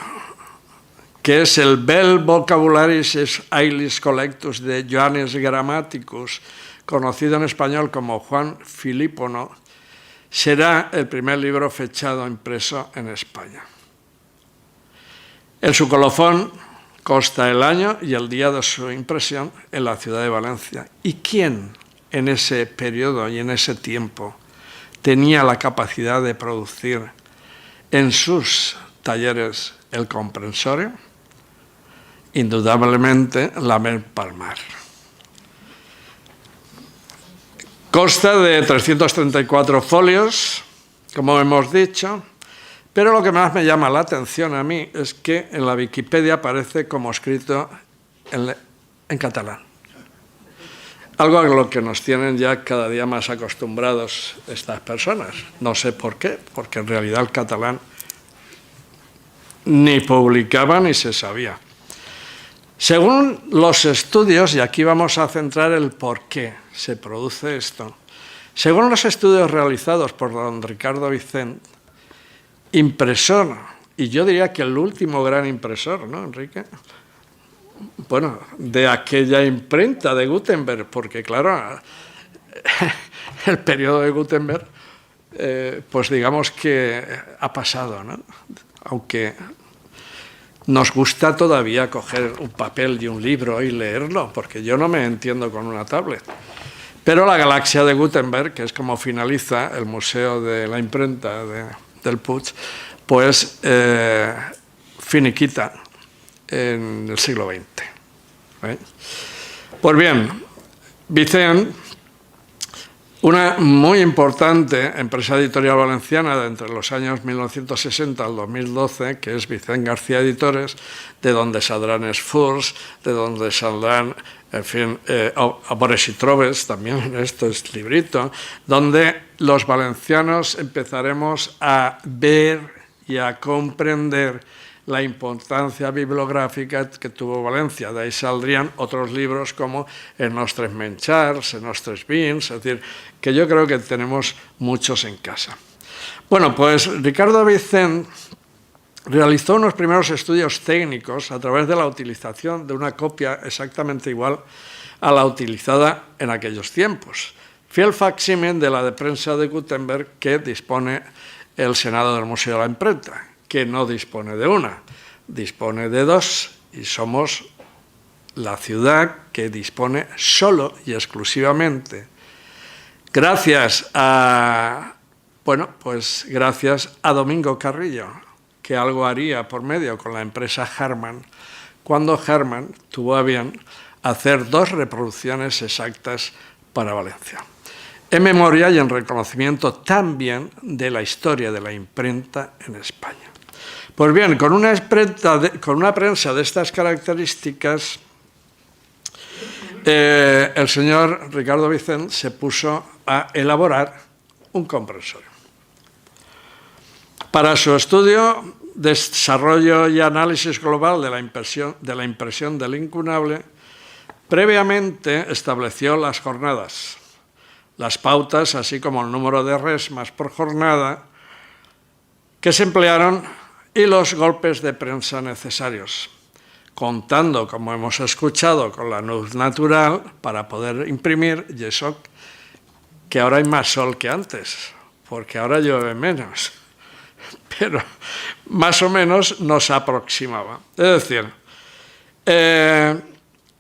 que es el Bel Vocabularis Aelis Collectus de Johannes Grammaticus, conocido en español como Juan Filípono, será el primer libro fechado impreso en España. En su colofón consta el año y el día de su impresión en la ciudad de Valencia. ¿Y quién en ese periodo y en ese tiempo tenía la capacidad de producir en sus talleres el Comprensorio? Indudablemente Lamel Palmar. Consta de 334 folios, como hemos dicho, pero lo que más me llama la atención a mí es que en la Wikipedia aparece como escrito en catalán. algo a lo que nos tienen ya cada día más acostumbrados estas personas. No sé por qué, porque en realidad el catalán ni publicaba ni se sabía. Según los estudios, y aquí vamos a centrar el por qué se produce esto, según los estudios realizados por don Ricardo Vicent, impresor, y yo diría que el último gran impresor, ¿no, Enrique? Bueno, de aquella imprenta de Gutenberg, porque claro, el periodo de Gutenberg, pues digamos que ha pasado, ¿no? Aunque nos gusta todavía coger un papel y un libro y leerlo, porque yo no me entiendo con una tablet. Pero la galaxia de Gutenberg, que es como finaliza el Museo de la Imprenta del Puig, pues finiquita en el siglo XX. Pues bien, Vicent, una muy importante empresa editorial valenciana de entre los años 1960 al 2012, que es Vicent García Editores, de donde saldrán Esfurs, de donde saldrán, en fin, Amores y Trobes, también esto es librito, donde los valencianos empezaremos a ver y a comprender la importancia bibliográfica que tuvo Valencia. De ahí saldrían otros libros como En nostres menjars, En nostres vins, es decir, que yo creo que tenemos muchos en casa. Bueno, pues Ricardo Vicent realizó unos primeros estudios técnicos a través de la utilización de una copia exactamente igual a la utilizada en aquellos tiempos. Fiel facsímil de la de prensa de Gutenberg que dispone el Senado del Museo de la Imprenta, que no dispone de una, dispone de dos, y somos la ciudad que dispone solo y exclusivamente, gracias a, bueno, pues gracias a Domingo Carrillo, que algo haría por medio con la empresa Harman, cuando Harman tuvo a bien hacer 2 reproducciones exactas para Valencia, en memoria y en reconocimiento también de la historia de la imprenta en España. Pues bien, con una prensa de estas características, el señor Ricardo Vicent se puso a elaborar un comprensorio. Para su estudio, desarrollo y análisis global de la impresión del incunable, previamente estableció las jornadas, las pautas, así como el número de resmas por jornada que se emplearon y los golpes de prensa necesarios, contando, como hemos escuchado, con la luz natural para poder imprimir, y eso que ahora hay más sol que antes, porque ahora llueve menos, pero más o menos nos aproximaba. Es decir,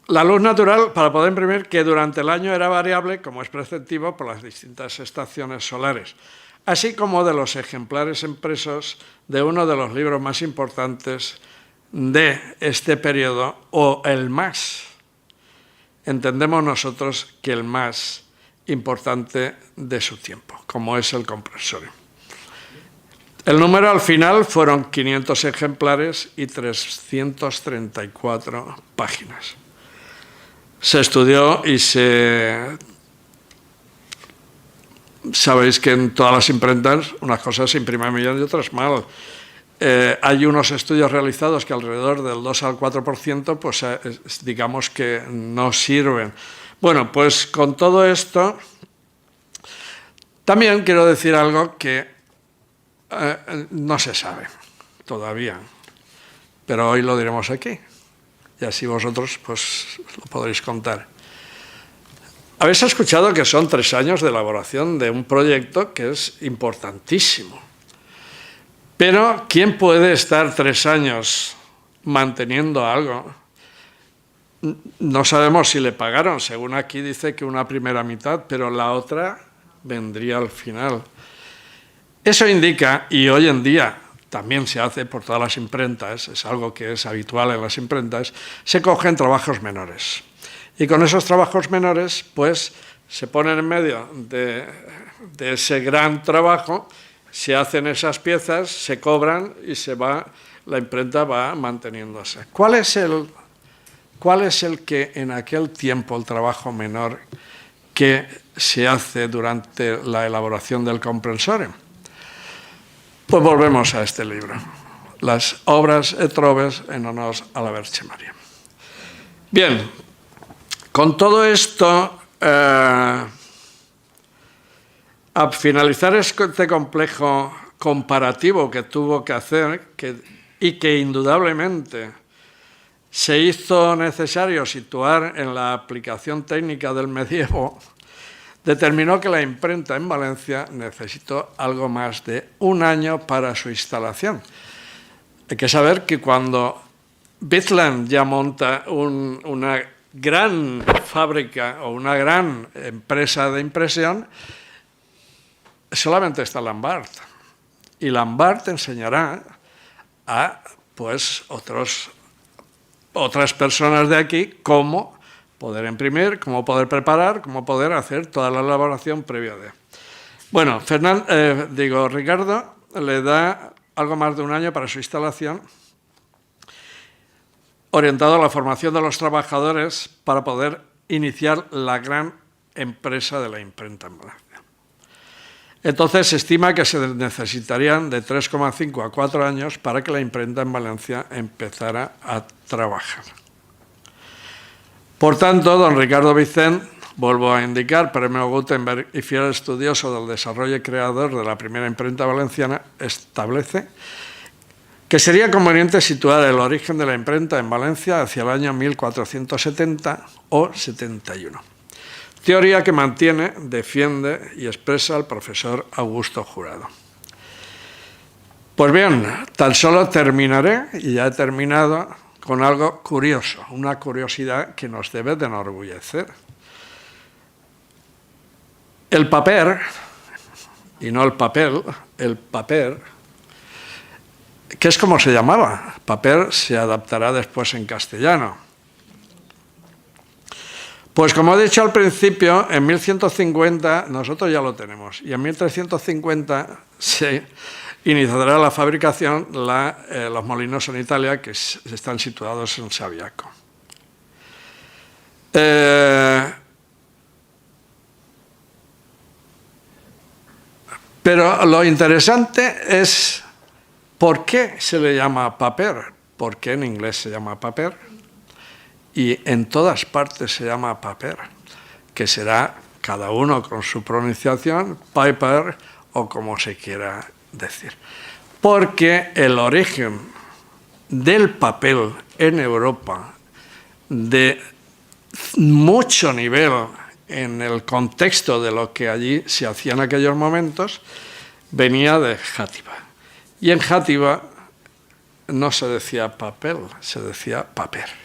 la luz natural para poder imprimir, que durante el año era variable, como es preceptivo, por las distintas estaciones solares, así como de los ejemplares impresos de uno de los libros más importantes de este periodo, o el más. Entendemos nosotros que el más importante de su tiempo, como es el comprensorio. El número al final fueron 500 ejemplares y 334 páginas. Se estudió y sabéis que en todas las imprentas unas cosas se imprimen bien y otras mal. Hay unos estudios realizados que alrededor del 2 al 4%, pues digamos que no sirven. Bueno, pues con todo esto, también quiero decir algo que no se sabe todavía, pero hoy lo diremos aquí, y así vosotros pues lo podréis contar. Habéis escuchado que son 3 años de elaboración de un proyecto que es importantísimo. Pero, ¿quién puede estar 3 años manteniendo algo? No sabemos si le pagaron. Según aquí dice que una primera mitad, pero la otra vendría al final. Eso indica, y hoy en día también se hace por todas las imprentas, es algo que es habitual en las imprentas, se cogen trabajos menores. Y con esos trabajos menores, pues, se ponen en medio de ese gran trabajo, se hacen esas piezas, se cobran y la imprenta va manteniéndose. ¿Cuál es ¿cuál es el que en aquel tiempo, el trabajo menor que se hace durante la elaboración del comprensorio? Pues volvemos a este libro, las obras et trobes en honor a la Verge Maria. Bien, con todo esto, al finalizar este complejo comparativo que tuvo que hacer y que indudablemente se hizo necesario situar en la aplicación técnica del medievo, determinó que la imprenta en Valencia necesitó algo más de 1 año para su instalación. Hay que saber que cuando Vigeland ya monta una gran fábrica o una gran empresa de impresión, solamente está Lambert. Y Lambert enseñará a pues, otras personas de aquí cómo poder imprimir, cómo poder preparar, cómo poder hacer toda la elaboración previa de. Bueno, Ricardo le da algo más de 1 año para su instalación, orientado a la formación de los trabajadores para poder iniciar la gran empresa de la imprenta en Valencia. Entonces se estima que se necesitarían de 3,5 a 4 años para que la imprenta en Valencia empezara a trabajar. Por tanto, don Ricardo Vicent, vuelvo a indicar, premio Gutenberg y fiel estudioso del desarrollo y creador de la primera imprenta valenciana, establece que sería conveniente situar el origen de la imprenta en Valencia hacia el año 1470 o 71. Teoría que mantiene, defiende y expresa el profesor Augusto Jurado. Pues bien, tan solo terminaré, y ya he terminado, con algo curioso, una curiosidad que nos debe de enorgullecer. El paper, y no el papel, el paper, que es como se llamaba. Paper se adaptará después en castellano. Pues como he dicho al principio, en 1150 nosotros ya lo tenemos y en 1350 se iniciará la fabricación, los molinos en Italia que están situados en Saviaco. Pero lo interesante es ¿por qué se le llama paper? ¿Por qué en inglés se llama paper? Y en todas partes se llama paper, que será cada uno con su pronunciación, paper o como se quiera decir. Porque el origen del papel en Europa, de mucho nivel en el contexto de lo que allí se hacía en aquellos momentos, venía de Játiva. Y en Játiva no se decía papel, se decía paper.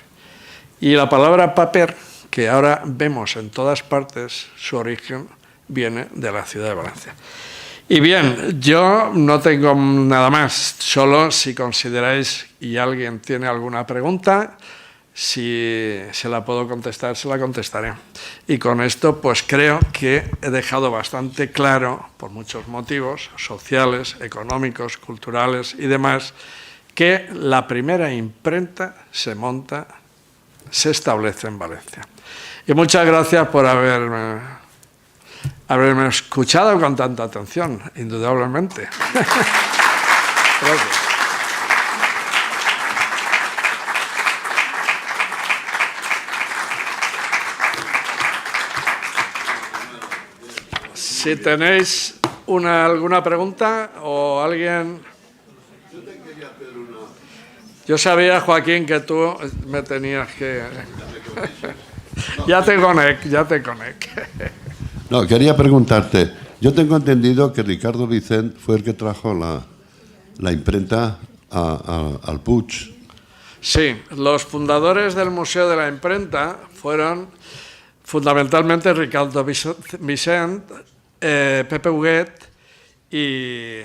Y la palabra paper, que ahora vemos en todas partes, su origen viene de la ciudad de Valencia. Y bien, yo no tengo nada más, solo si consideráis y alguien tiene alguna pregunta, si se la puedo contestar, se la contestaré. Y con esto, pues creo que he dejado bastante claro, por muchos motivos, sociales, económicos, culturales y demás, que la primera imprenta se establece en Valencia. Y muchas gracias por haberme escuchado con tanta atención, indudablemente. Gracias. Si tenéis alguna pregunta o alguien... Yo sabía, Joaquín, que tú me tenías que... Ya te conecto. No, quería preguntarte. Yo tengo entendido que Ricardo Vicent fue el que trajo la imprenta al Puig. Sí, los fundadores del Museo de la Imprenta fueron fundamentalmente Ricardo Vicent, Pepe Huguet y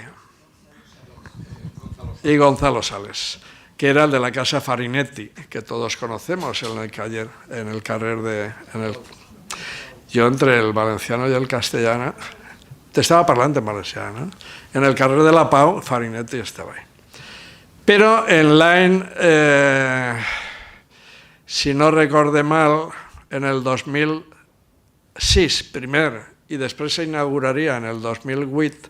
Gonzalo Sales, que era el de la casa Farinetti, que todos conocemos en el carrer yo entre el valenciano y el castellano, te estaba hablando en valenciano, en el carrer de la Pau, Farinetti estaba ahí. Pero en Line si no recordé mal, en el 2006 primer i després s'inauguraria en el 2008,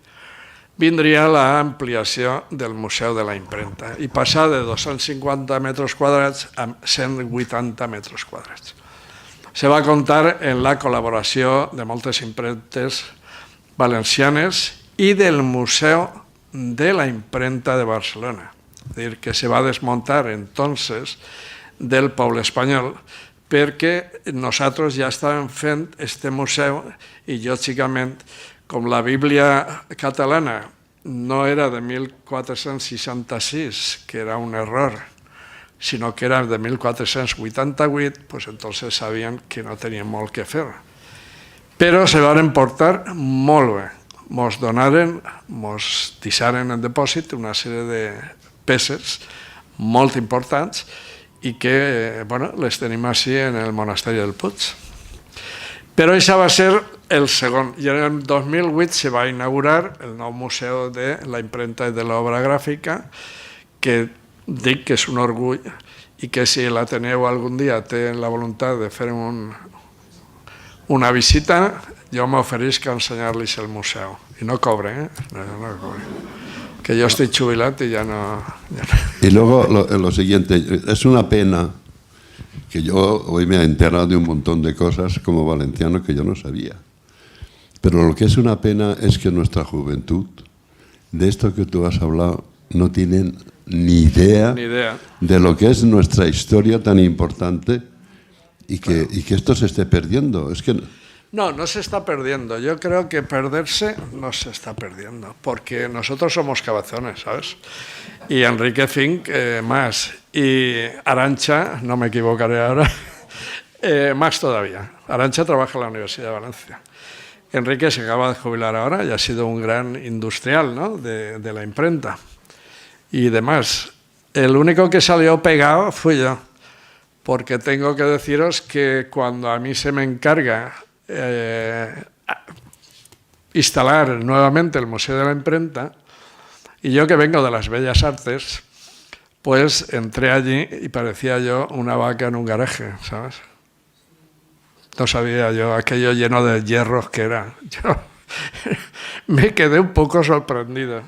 vindria l'ampliació del Museu de la Imprenta i passar de 250 metres quadrats a 180 metres quadrats. Se va comptar en la col·laboració de moltes impremtes valencianes i del Museu de la Imprenta de Barcelona. És a dir, que se va desmuntar entonces del poble espanyol perquè nosaltres ja estàvem fent este museu i, lògicament, com la Bíblia catalana no era de 1466, que era un error, sinó que era de 1488, pues entonces sabien que no tenien molt que fer. Però se van portar molt bé. Mos donaren, mos deixaren en depòsit una sèrie de peces molt importants i que les tenim així en el monasteri del Puig. Però això va ser el segon. I en el 2008 se va inaugurar el nou Museu de la Imprenta i de l'Obra Gràfica, que dic que és un orgull i que si l'Ateneu algun dia té la voluntat de fer una visita, jo m'oferisc a ensenyar-los el museu. I no cobre, no cobre. Que yo estoy jubilado y ya no... Y luego lo siguiente, es una pena que yo hoy me he enterado de un montón de cosas como valenciano que yo no sabía. Pero lo que es una pena es que nuestra juventud, de esto que tú has hablado, no tienen ni idea de lo que es nuestra historia tan importante y que esto se esté perdiendo. Es que... No se está perdiendo. Yo creo que perderse no se está perdiendo, porque nosotros somos cabezones, ¿sabes? Y Enrique Fink más. Y Arantxa, no me equivocaré ahora, más todavía. Arantxa trabaja en la Universidad de Valencia. Enrique se acaba de jubilar ahora y ha sido un gran industrial, ¿no?, de la imprenta y demás. El único que salió pegado fui yo, porque tengo que deciros que cuando a mí se me encarga instalar nuevamente el Museo de la Imprenta, y yo que vengo de las Bellas Artes, pues entré allí y parecía yo una vaca en un garaje, ¿sabes? No sabía yo aquello lleno de hierros que era. Yo me quedé un poco sorprendido.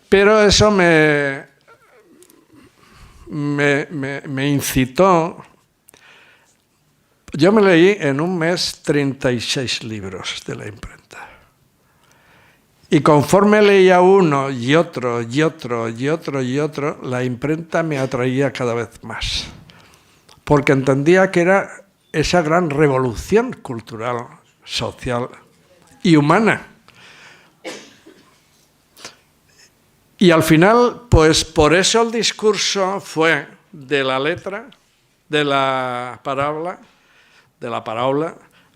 Pero eso me incitó. Yo me leí en un mes 36 libros de la imprenta. Y conforme leía uno y otro, y otro, y otro, y otro, la imprenta me atraía cada vez más. Porque entendía que era esa gran revolución cultural, social y humana. Y al final, pues por eso el discurso fue de la letra, de la paraula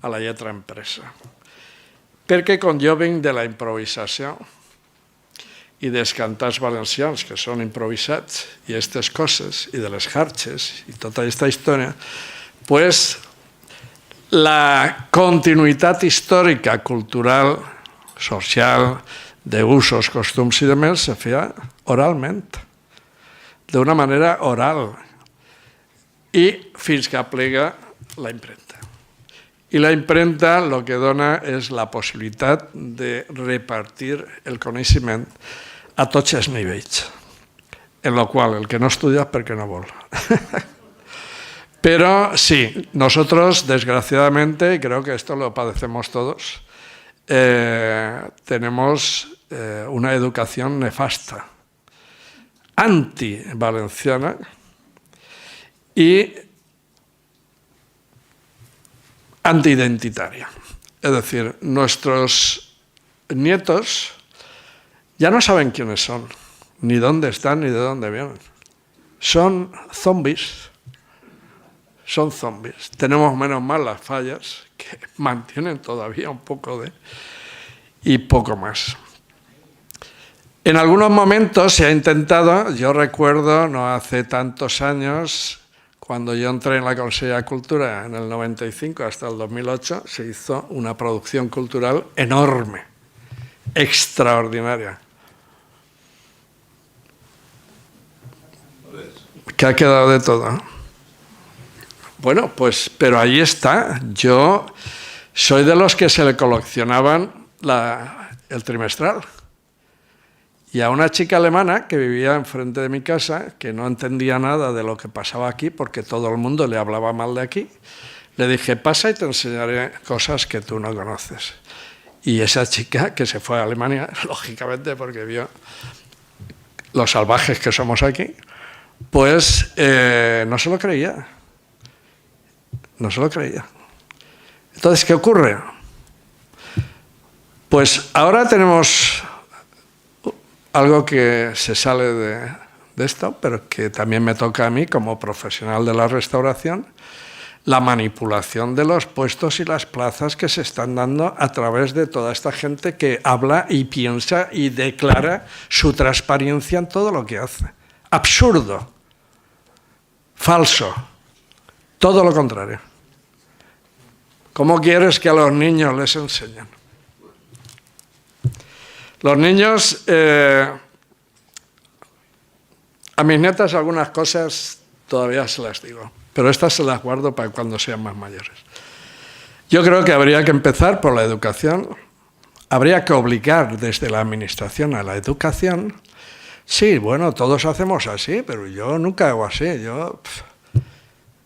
a la lletra impresa. Perquè com jo vinc de la improvisació i dels cantants valencians que són improvisats i aquestes coses, i de les xarxes i tota aquesta història, pues la continuïtat històrica, cultural, social, d'usos, costums i demés se feia oralment, d'una manera oral, i fins que aplega la imprenta. I la imprenta el que dona és la possibilitat de repartir el coneixement a tots els nivells, en el qual el que no estudia és perquè no vol. Pero sí, nosotros desgraciadamente, y creo que esto lo padecemos todos, tenemos una educación nefasta, anti-valenciana y antiidentitaria. Es decir, nuestros nietos ya no saben quiénes son, ni dónde están, ni de dónde vienen. Son zombies. Son zombies. Tenemos menos mal las fallas, que mantienen todavía un poco de... y poco más. En algunos momentos se ha intentado, yo recuerdo, no hace tantos años, cuando yo entré en la Consejería de Cultura en el 95 hasta el 2008, se hizo una producción cultural enorme, extraordinaria, que ha quedado de todo. Bueno, pues, pero ahí está. Yo soy de los que se le coleccionaban el trimestral. Y a una chica alemana que vivía enfrente de mi casa, que no entendía nada de lo que pasaba aquí, porque todo el mundo le hablaba mal de aquí, le dije, pasa y te enseñaré cosas que tú no conoces. Y esa chica, que se fue a Alemania, lógicamente, porque vio los salvajes que somos aquí, pues no se lo creía. No se lo creía. Entonces, ¿qué ocurre? Pues ahora tenemos algo que se sale de esto, pero que también me toca a mí como profesional de la restauración, la manipulación de los puestos y las plazas que se están dando a través de toda esta gente que habla y piensa y declara su transparencia en todo lo que hace. Absurdo, falso, todo lo contrario. ¿Cómo quieres que a los niños les enseñen? Los niños, a mis nietas algunas cosas todavía se las digo, pero estas se las guardo para cuando sean más mayores. Yo creo que habría que empezar por la educación, habría que obligar desde la administración a la educación. Sí, bueno, todos hacemos así, pero yo nunca hago así.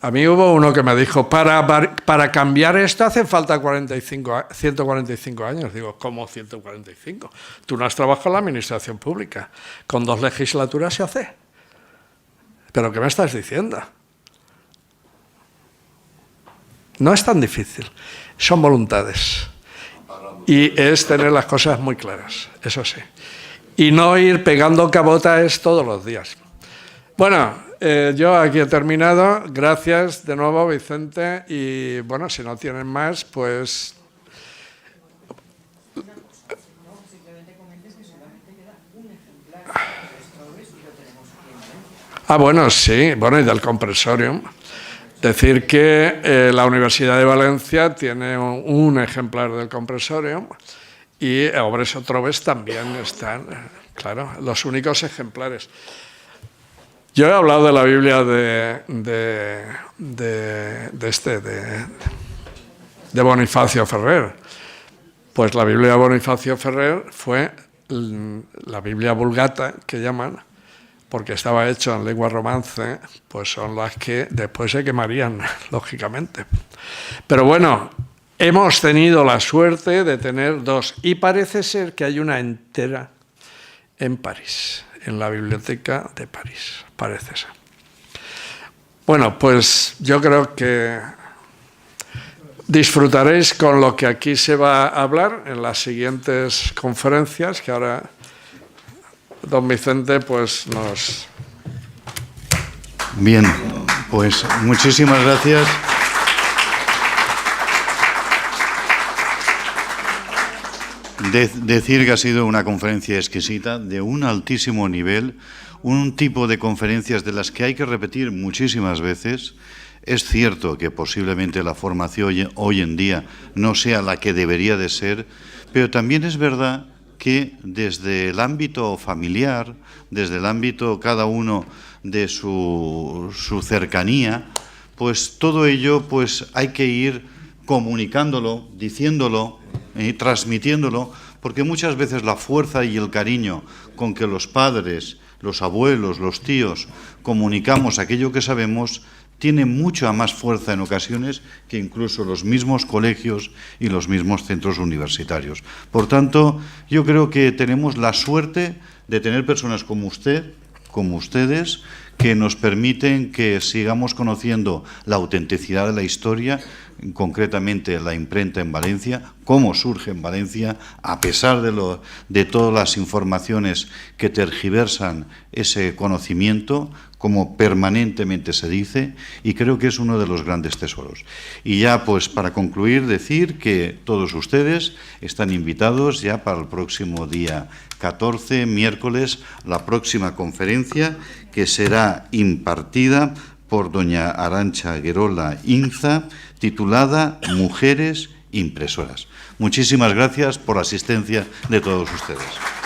A mí hubo uno que me dijo, para cambiar esto hace falta 145 años. Digo, ¿cómo 145? Tú no has trabajado en la administración pública. Con 2 legislaturas se hace. ¿Pero qué me estás diciendo? No es tan difícil. Son voluntades. Y es tener las cosas muy claras, eso sí. Y no ir pegando cabotas todos los días. Bueno, yo aquí he terminado. Gracias de nuevo, Vicente. Y bueno, si no tienen más, pues... Bueno, sí. Bueno, y del compresorium. Decir que la Universidad de Valencia tiene un ejemplar del compresorium y Obres Otrobes también están, claro, los únicos ejemplares. Yo he hablado de la Biblia de Bonifacio Ferrer. Pues la Biblia de Bonifacio Ferrer fue la Biblia Vulgata, que llaman, porque estaba hecho en lengua romance, pues son las que después se quemarían, lógicamente. Pero bueno, hemos tenido la suerte de tener 2, y parece ser que hay una entera en París, en la Biblioteca de París, parece ser. Bueno, pues yo creo que disfrutaréis con lo que aquí se va a hablar en las siguientes conferencias, que ahora don Vicente pues nos... Bien, pues muchísimas gracias. Decir que ha sido una conferencia exquisita, de un altísimo nivel, un tipo de conferencias de las que hay que repetir muchísimas veces. Es cierto que posiblemente la formación hoy en día no sea la que debería de ser, pero también es verdad que desde el ámbito familiar, desde el ámbito cada uno de su cercanía, pues todo ello pues hay que ir comunicándolo, diciéndolo, transmitiéndolo, porque muchas veces la fuerza y el cariño con que los padres, los abuelos, los tíos comunicamos aquello que sabemos tiene mucha más fuerza en ocasiones que incluso los mismos colegios y los mismos centros universitarios. Por tanto, yo creo que tenemos la suerte de tener personas como usted, como ustedes, que nos permiten que sigamos conociendo la autenticidad de la historia, concretamente la imprenta en Valencia, cómo surge en Valencia, a pesar de todas las informaciones que tergiversan ese conocimiento, como permanentemente se dice, y creo que es uno de los grandes tesoros. Y ya, pues, para concluir, decir que todos ustedes están invitados ya para el próximo día 14, miércoles, la próxima conferencia, que será impartida por doña Arantxa Guerola Inza, titulada Mujeres impresoras. Muchísimas gracias por la asistencia de todos ustedes.